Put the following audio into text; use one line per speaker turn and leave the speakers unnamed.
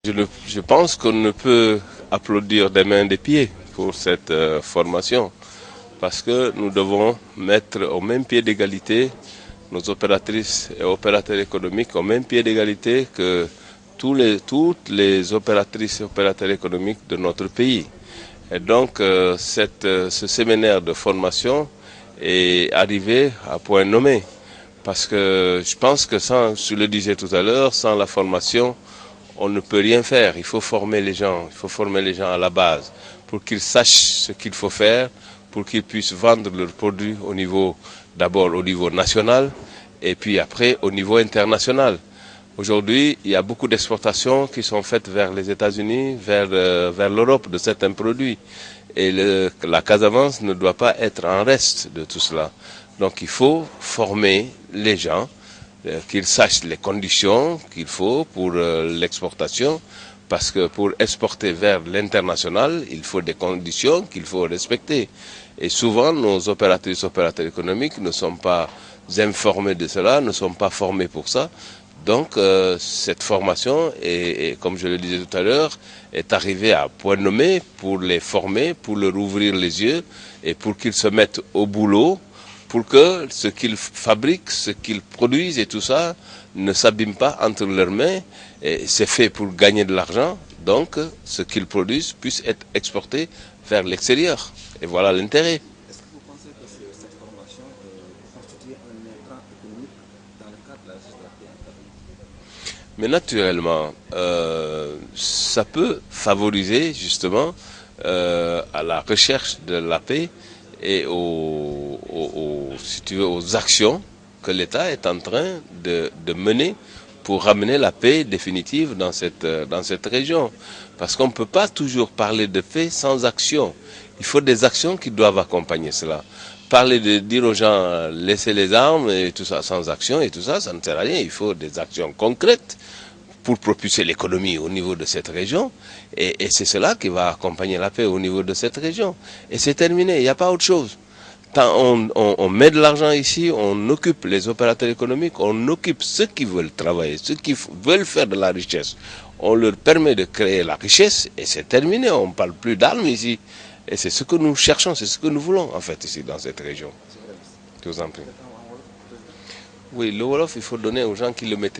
Je pense qu'on ne peut applaudir des mains et des pieds pour cette formation parce que nous devons mettre au même pied d'égalité nos opératrices et opérateurs économiques, au même pied d'égalité que toutes les opératrices et opérateurs économiques de notre pays. Et donc ce séminaire de formation est arrivé à point nommé parce que je pense que je le disais tout à l'heure, sans la formation, on ne peut rien faire. Il faut former les gens, il faut former les gens à la base pour qu'ils sachent ce qu'il faut faire, pour qu'ils puissent vendre leurs produits d'abord au niveau national et puis après au niveau international. Aujourd'hui, il y a beaucoup d'exportations qui sont faites vers les États-Unis, vers l'Europe de certains produits. Et la Casamance ne doit pas être en reste de tout cela. Donc il faut former les gens, qu'ils sachent les conditions qu'il faut pour l'exportation, parce que pour exporter vers l'international, il faut des conditions qu'il faut respecter. Et souvent, nos opérateurs économiques ne sont pas informés de cela, ne sont pas formés pour ça. Donc, cette formation, comme je le disais tout à l'heure, est arrivée à point nommé pour les former, pour leur ouvrir les yeux et pour qu'ils se mettent au boulot, pour que ce qu'ils fabriquent, ce qu'ils produisent et tout ça ne s'abîme pas entre leurs mains. C'est fait pour gagner de l'argent, donc ce qu'ils produisent puisse être exporté vers l'extérieur. Et voilà l'intérêt.
Est-ce que vous pensez que cette formation constitue un intrant économique dans le cadre de la législature?
Mais naturellement, ça peut favoriser justement à la recherche de la paix et si tu veux, aux actions que l'État est en train de mener pour ramener la paix définitive dans cette région. Parce qu'on ne peut pas toujours parler de paix sans action. Il faut des actions qui doivent accompagner cela. Parler de dire aux gens laissez les armes et tout ça sans action et tout ça, ça ne sert à rien. Il faut des actions concrètes pour propulser l'économie au niveau de cette région. Et c'est cela qui va accompagner la paix au niveau de cette région. Et c'est terminé, il n'y a pas autre chose. Quand on met de l'argent ici, on occupe les opérateurs économiques, on occupe ceux qui veulent travailler, ceux qui veulent faire de la richesse. On leur permet de créer la richesse et c'est terminé. On ne parle plus d'armes ici. Et c'est ce que nous cherchons, c'est ce que nous voulons en fait ici dans cette région. Je vous en prie. Oui, le Wolof, il faut donner aux gens qui le maîtrisent.